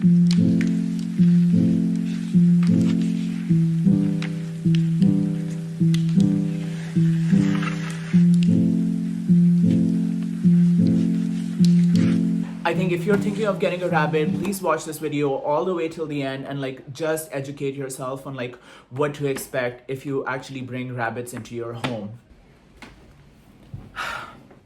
I think if you're thinking of getting a rabbit, please watch this video all the way till the end and like just educate yourself on like what to expect if you actually bring rabbits into your home.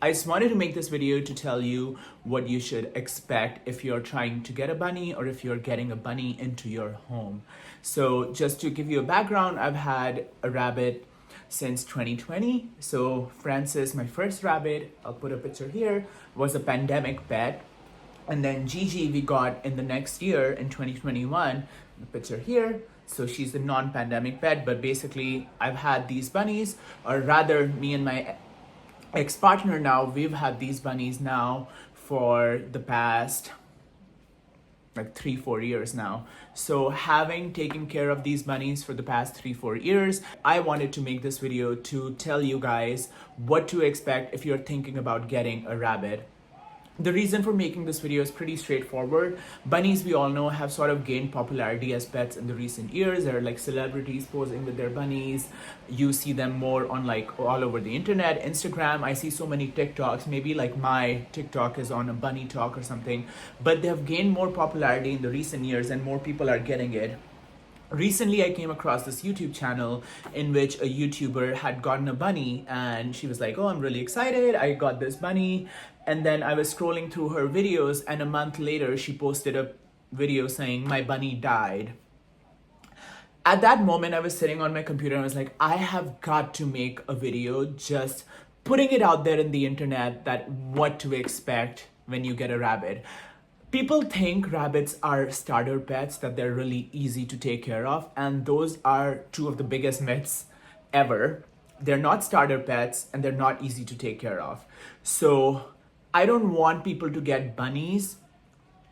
I just wanted to make this video to tell you what you should expect if you're trying to get a bunny or if you're getting a bunny into your home. So just to give you a background, I've had a rabbit since 2020. So Francis, my first rabbit, I'll put a picture here, was a pandemic pet. And then Gigi we got in the next year in 2021, the picture here. So she's the non-pandemic pet, but basically I've had these bunnies, or rather me and my ex-partner now, we've had these bunnies now for the past like 3-4 years now. So having taken care of these bunnies for the past 3-4 years, I wanted to make this video to tell you guys what to expect if you're thinking about getting a rabbit. The reason for making this video is pretty straightforward. Bunnies, we all know, have sort of gained popularity as pets in the recent years. There are like celebrities posing with their bunnies. You see them more on like all over the internet, Instagram. I see so many TikToks. Maybe like my TikTok is on a bunny talk or something. But they have gained more popularity in the recent years and more people are getting it. Recently, I came across this YouTube channel in which a YouTuber had gotten a bunny and she was like, oh, I'm really excited. I got this bunny. And then I was scrolling through her videos and a month later, she posted a video saying, my bunny died. At that moment, I was sitting on my computer and I was like, I have got to make a video just putting it out there in the internet that what to expect when you get a rabbit. People think rabbits are starter pets, that they're really easy to take care of, and those are two of the biggest myths ever. They're not starter pets and they're not easy to take care of. So I don't want people to get bunnies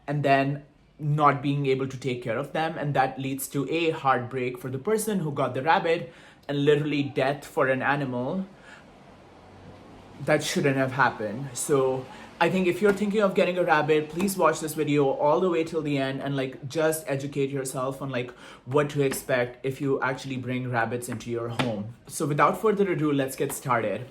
and then not being able to take care of them, and that leads to a heartbreak for the person who got the rabbit and literally death for an animal that shouldn't have happened. So I think if you're thinking of getting a rabbit, please watch this video all the way till the end and like just educate yourself on like what to expect if you actually bring rabbits into your home. So without further ado, let's get started.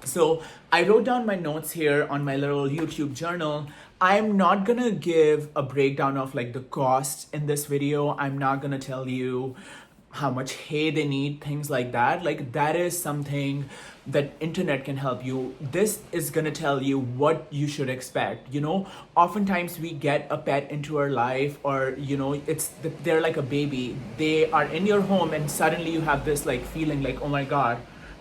So I wrote down my notes here on my little YouTube journal. I'm not gonna give a breakdown of like the costs in this video. I'm not gonna tell you how much hay they need, things like that. Like that is something that internet can help you. This is gonna tell you what you should expect. You know, oftentimes we get a pet into our life, or you know, they're like a baby. They are in your home and suddenly you have this like feeling like, oh my God,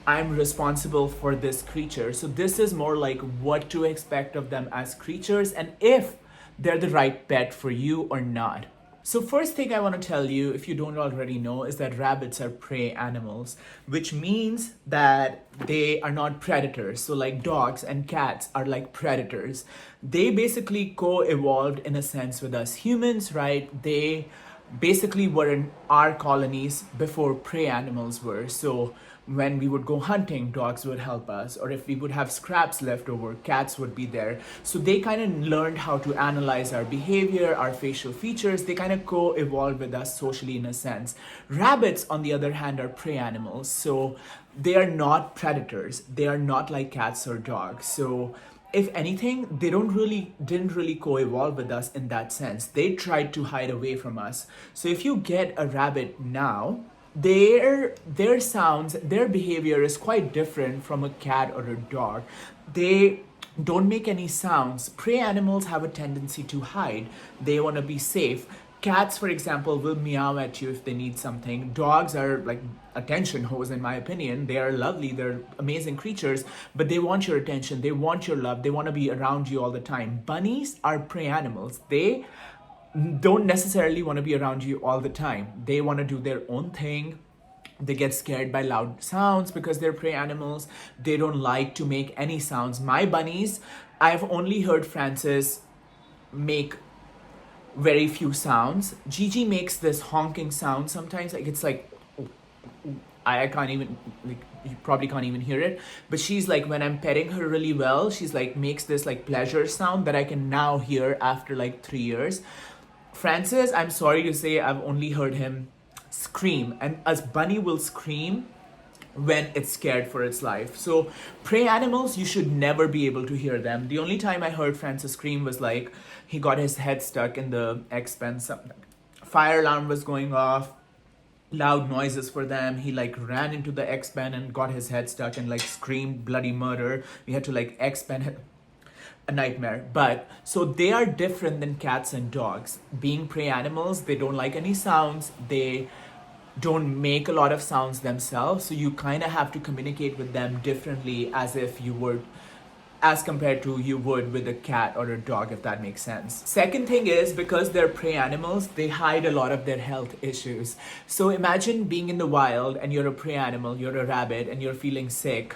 I'm responsible for this creature. So this is more like what to expect of them as creatures and if they're the right pet for you or not. So first thing I want to tell you, if you don't already know, is that rabbits are prey animals, which means that they are not predators. So like dogs and cats are like predators. They basically co-evolved in a sense with us humans, right? They basically were in our colonies before prey animals were. So when we would go hunting, dogs would help us, or if we would have scraps left over, cats would be there. So they kind of learned how to analyze our behavior, our facial features. They kind of co-evolved with us socially in a sense. Rabbits, on the other hand, are prey animals. So they are not predators. They are not like cats or dogs. So if anything, they didn't really co-evolve with us in that sense. They tried to hide away from us. So if you get a rabbit now, their sounds, their behavior is quite different from a cat or a dog. They don't make any sounds. Prey animals have a tendency to hide. They want to be safe. Cats, for example, will meow at you if they need something. Dogs are like attention whores, in my opinion. They are lovely, they're amazing creatures, but they want your attention, they want your love, they want to be around you all the time. Bunnies are prey animals. They don't necessarily want to be around you all the time. They want to do their own thing. They get scared by loud sounds because they're prey animals. They don't like to make any sounds. My bunnies, I've only heard Francis make very few sounds. Gigi makes this honking sound sometimes, like it's like, I can't even, like, you probably can't even hear it, but she's like, when I'm petting her really well, she's like makes this like pleasure sound that I can now hear after like 3 years. Francis, I'm sorry to say, I've only heard him scream, and a bunny will scream when it's scared for its life. So prey animals, you should never be able to hear them. The only time I heard Francis scream was like he got his head stuck in the expense. Fire alarm was going off, loud noises for them. He like ran into the X-pen and got his head stuck and like screamed bloody murder. We had to like X-pen, a nightmare. But so they are different than cats and dogs. Being prey animals, they don't like any sounds. They don't make a lot of sounds themselves. So you kind of have to communicate with them differently as compared to you would with a cat or a dog, if that makes sense. Second thing is, because they're prey animals, they hide a lot of their health issues. So imagine being in the wild and you're a prey animal, you're a rabbit, and you're feeling sick.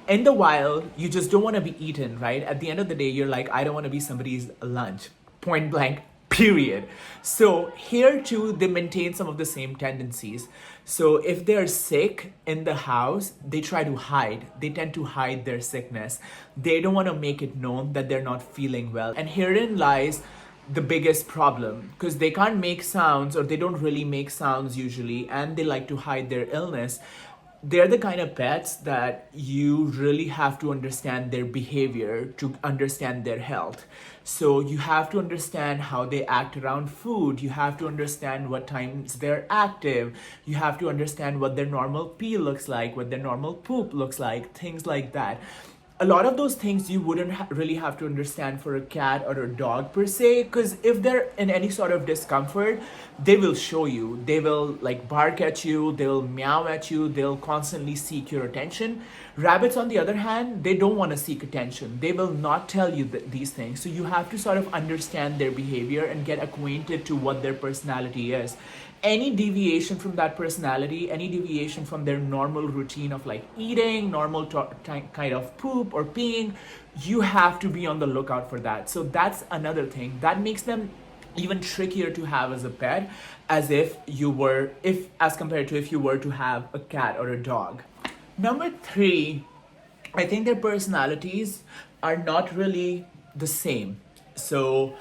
In the wild, you just don't want to be eaten, right? At the end of the day, you're like, I don't want to be somebody's lunch. Point blank, period. So here too, they maintain some of the same tendencies. So if they're sick in the house, they try to hide. They tend to hide their sickness. They don't want to make it known that they're not feeling well. And herein lies the biggest problem, because they can't make sounds, or they don't really make sounds usually, and they like to hide their illness. They're the kind of pets that you really have to understand their behavior to understand their health. So you have to understand how they act around food. You have to understand what times they're active. You have to understand what their normal pee looks like, what their normal poop looks like, things like that. A lot of those things you wouldn't really have to understand for a cat or a dog per se, because if they're in any sort of discomfort, they will show you. They will like bark at you, they'll meow at you, they'll constantly seek your attention. Rabbits, on the other hand, they don't want to seek attention. They will not tell you these things. So you have to sort of understand their behavior and get acquainted to what their personality is. Any deviation from that personality, any deviation from their normal routine of like eating, normal kind of poop or peeing, you have to be on the lookout for that. So that's another thing that makes them even trickier to have as a pet, as compared to if you were to have a cat or a dog. Number 3, I think their personalities are not really the same. So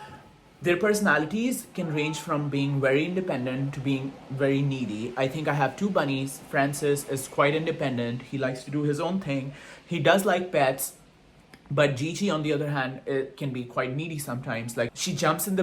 their personalities can range from being very independent to being very needy. I think I have 2 bunnies. Francis is quite independent. He likes to do his own thing. He does like pets. But Gigi, on the other hand, it can be quite needy sometimes. Like, she jumps in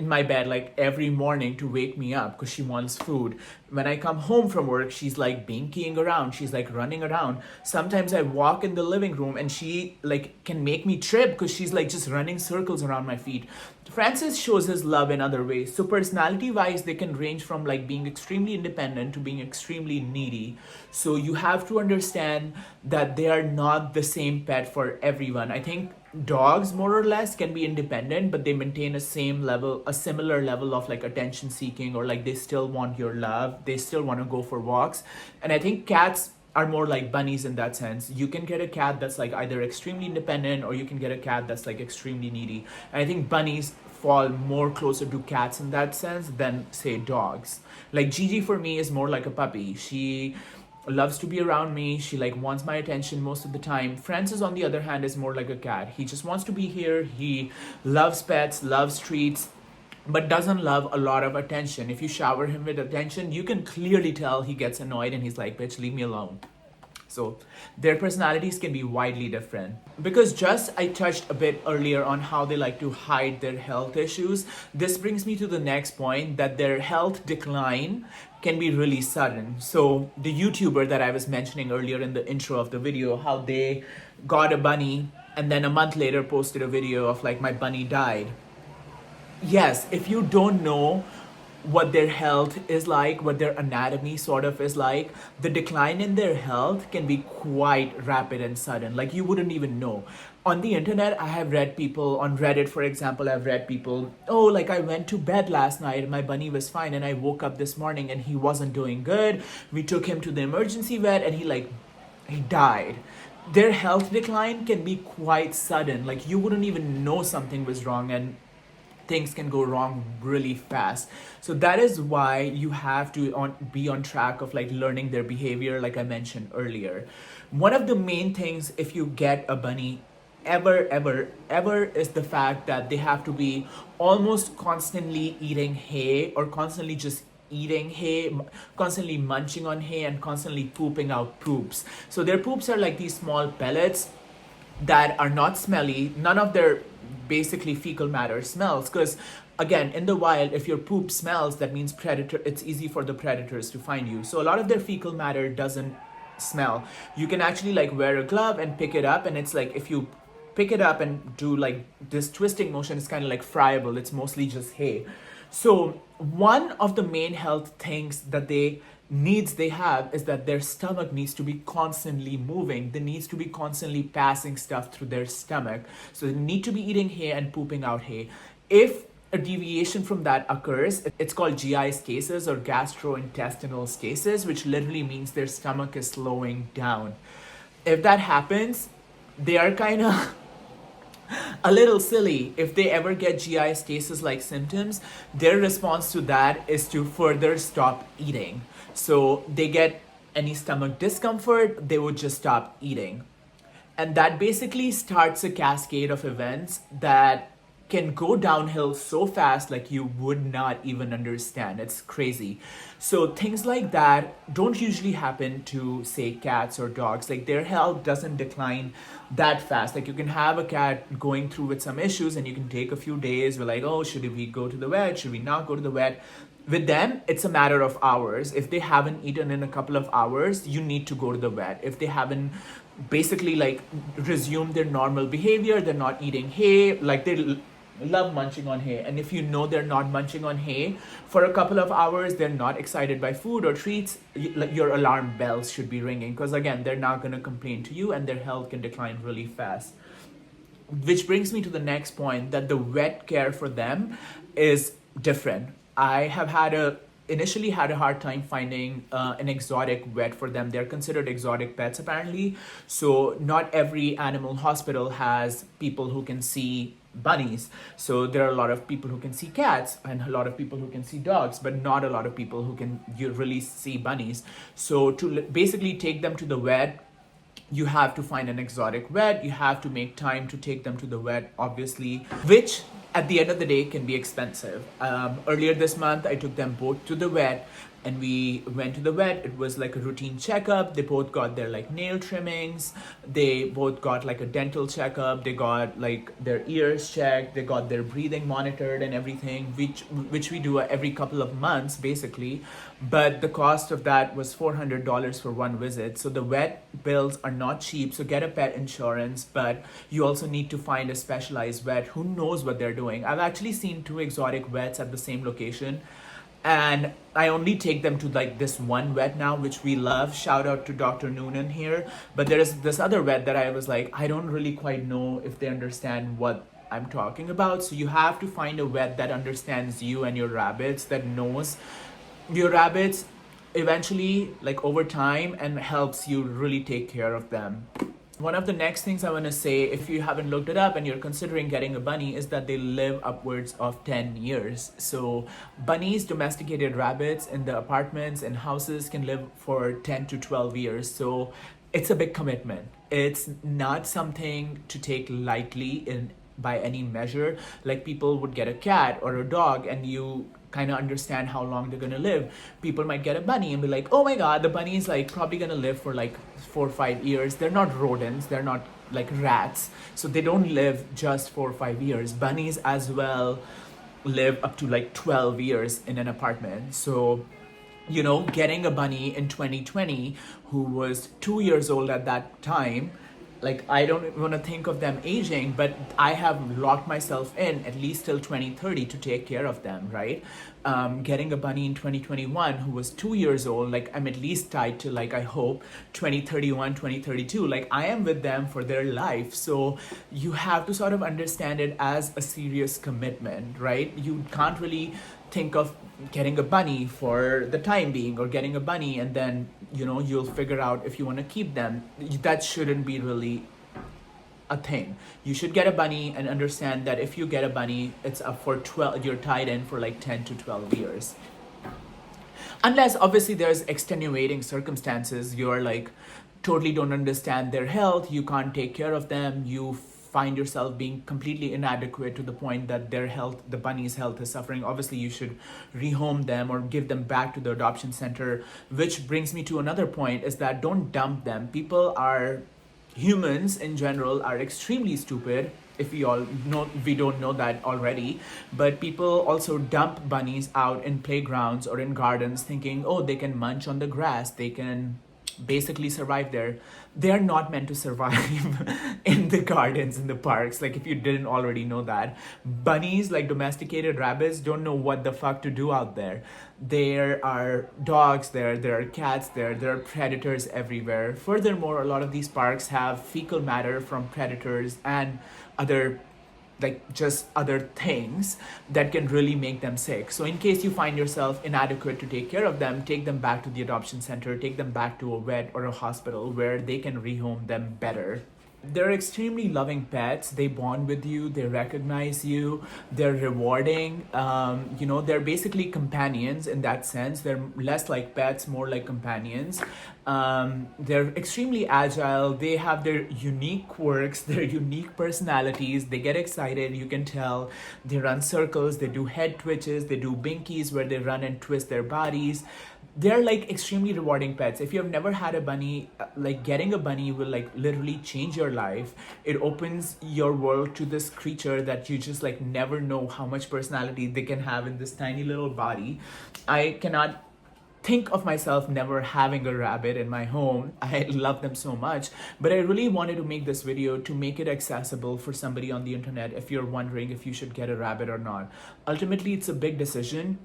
my bed like every morning to wake me up because she wants food. When I come home from work, she's like binkying around. She's like running around. Sometimes I walk in the living room and she like can make me trip because she's like just running circles around my feet. Francis shows his love in other ways. So personality wise, they can range from like being extremely independent to being extremely needy. So you have to understand that they are not the same pet for everyone. I think dogs more or less can be independent, but they maintain a similar level of like attention seeking, or like they still want your love. They still want to go for walks. And I think cats are more like bunnies in that sense. You can get a cat that's like either extremely independent, or you can get a cat that's like extremely needy. And I think bunnies fall more closer to cats in that sense than say dogs. Like Gigi for me is more like a puppy. She loves to be around me. She like wants my attention most of the time. Francis, on the other hand, is more like a cat. He just wants to be here. He loves pets, loves treats, but doesn't love a lot of attention. If you shower him with attention, you can clearly tell he gets annoyed and he's like, bitch, leave me alone. So their personalities can be widely different. Because just I touched a bit earlier on how they like to hide their health issues. This brings me to the next point, that their health decline can be really sudden. So the YouTuber that I was mentioning earlier in the intro of the video, how they got a bunny and then a month later posted a video of like, my bunny died. Yes, if you don't know what their health is like, what their anatomy sort of is like, the decline in their health can be quite rapid and sudden. Like, you wouldn't even know. On the internet, I have read people, on Reddit, for example, I've read people, oh, like I went to bed last night and my bunny was fine, and I woke up this morning and he wasn't doing good. We took him to the emergency vet and he died. Their health decline can be quite sudden. Like, you wouldn't even know something was wrong, and things can go wrong really fast. So that is why you have to be on track of like learning their behavior, like I mentioned earlier. One of the main things, if you get a bunny ever is the fact that they have to be almost constantly eating hay, or constantly just eating hay, constantly munching on hay, and constantly pooping out poops. So their poops are like these small pellets that are not smelly. None of their basically fecal matter smells, because again, in the wild, if your poop smells, that means predator, it's easy for the predators to find you. So a lot of their fecal matter doesn't smell. You can actually like wear a glove and pick it up, and it's like if you pick it up and do like this twisting motion, it's kind of like friable. It's mostly just hay. So one of the main health things that they have is that their stomach needs to be constantly moving. They needs to be constantly passing stuff through their stomach. So they need to be eating hay and pooping out hay. If a deviation from that occurs, it's called GI stasis or gastrointestinal stasis, which literally means their stomach is slowing down. If that happens, they are kind of a little silly. If they ever get GI stasis like symptoms, their response to that is to further stop eating. So they get any stomach discomfort, they would just stop eating. And that basically starts a cascade of events that can go downhill so fast, like you would not even understand. It's crazy. So things like that don't usually happen to, say, cats or dogs. Like their health doesn't decline that fast. Like you can have a cat going through with some issues and you can take a few days. We're like, oh, should we go to the vet? Should we not go to the vet? With them, it's a matter of hours. If they haven't eaten in a couple of hours, you need to go to the vet. If they haven't basically like resumed their normal behavior, they're not eating hay, like they love munching on hay, and if you know they're not munching on hay for a couple of hours, they're not excited by food or treats, your alarm bells should be ringing, because again, they're not going to complain to you and their health can decline really fast. Which brings me to the next point, that the vet care for them is different. I have initially had a hard time finding an exotic vet for them. They're considered exotic pets apparently. So not every animal hospital has people who can see bunnies. So there are a lot of people who can see cats and a lot of people who can see dogs, but not a lot of people who can really see bunnies. So to basically take them to the vet, you have to find an exotic vet. You have to make time to take them to the vet, obviously, which at the end of the day can be expensive. Earlier this month, I took them both to the vet and we went to the vet. It was like a routine checkup. They both got their like nail trimmings. They both got like a dental checkup. They got like their ears checked. They got their breathing monitored and everything, which we do every couple of months basically. But the cost of that was $400 for one visit. So the vet bills are not cheap. So get a pet insurance, but you also need to find a specialized vet who knows what they're doing. I've actually seen 2 exotic vets at the same location, and I only take them to like this one vet now, which we love. Shout out to Dr. Noonan here. But there is this other vet that I was like, I don't really quite know if they understand what I'm talking about. So you have to find a vet that understands you and your rabbits, that knows your rabbits eventually, like over time, and helps you really take care of them. One of the next things I want to say, if you haven't looked it up and you're considering getting a bunny, is that they live upwards of 10 years. So bunnies, domesticated rabbits in the apartments and houses, can live for 10 to 12 years. So it's a big commitment. It's not something to take lightly in by any measure. Like people would get a cat or a dog and you kind of understand how long they're going to live. People might get a bunny and be like, oh my god, the bunny is like probably going to live for like 4 or 5 years. They're not rodents, they're not like rats, so they don't live just 4 or 5 years. Bunnies as well live up to like 12 years in an apartment. So you know, getting a bunny in 2020 who was 2 years old at that time, like I don't want to think of them aging, but I have locked myself in at least till 2030 to take care of them, right? Getting a bunny in 2021 who was 2 years old, like I'm at least tied to, like, I hope 2031, 2032, like I am with them for their life. So you have to sort of understand it as a serious commitment, right? You can't really think of getting a bunny for the time being, or getting a bunny and then, you know, you'll figure out if you want to keep them. That shouldn't be really a thing. You should get a bunny and understand that if you get a bunny, it's up for 12, you're tied in for like 10 to 12 years. Unless obviously there's extenuating circumstances, you're like totally don't understand their health, you can't take care of them, you find yourself being completely inadequate to the point that their health, the bunny's health, is suffering, obviously you should rehome them or give them back to the adoption center. Which brings me to another point, is that don't dump them. Humans in general are extremely stupid, if we don't know that already. But people also dump bunnies out in playgrounds or in gardens thinking, oh, they can munch on the grass, they can basically survive there. They are not meant to survive in the gardens, in the parks, like if you didn't already know that. Bunnies, like domesticated rabbits, don't know what the fuck to do out there. There are dogs there are cats there are predators everywhere. Furthermore, a lot of these parks have fecal matter from predators and other, like, just other things that can really make them sick. So in case you find yourself inadequate to take care of them, take them back to the adoption center, take them back to a vet or a hospital where they can rehome them better. They're extremely loving pets. They bond with you, they recognize you, they're rewarding. They're basically companions in that sense. They're less like pets, more like companions. They're extremely agile. They have their unique quirks, their unique personalities. They get excited, you can tell. They run circles, they do head twitches, they do binkies where they run and twist their bodies. They're like extremely rewarding pets. If you have never had a bunny, like getting a bunny will like literally change your life. It opens your world to this creature that you just like never know how much personality they can have in this tiny little body. I cannot think of myself never having a rabbit in my home. I love them so much, but I really wanted to make this video to make it accessible for somebody on the internet if you're wondering if you should get a rabbit or not. Ultimately, it's a big decision,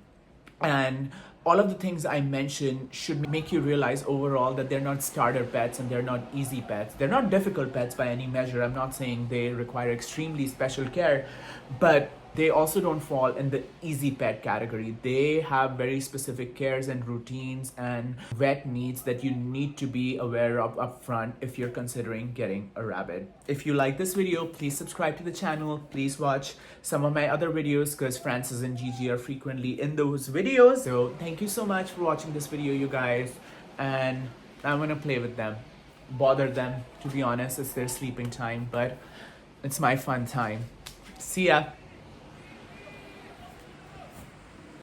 and all of the things I mentioned should make you realize overall that they're not starter pets and they're not easy pets. They're not difficult pets by any measure. I'm not saying they require extremely special care, but they also don't fall in the easy pet category. They have very specific cares and routines and vet needs that you need to be aware of upfront if you're considering getting a rabbit. If you like this video, please subscribe to the channel. Please watch some of my other videos because Francis and Gigi are frequently in those videos. So thank you so much for watching this video, you guys. And I'm gonna play with them, bother them, to be honest. It's their sleeping time, but it's my fun time. See ya.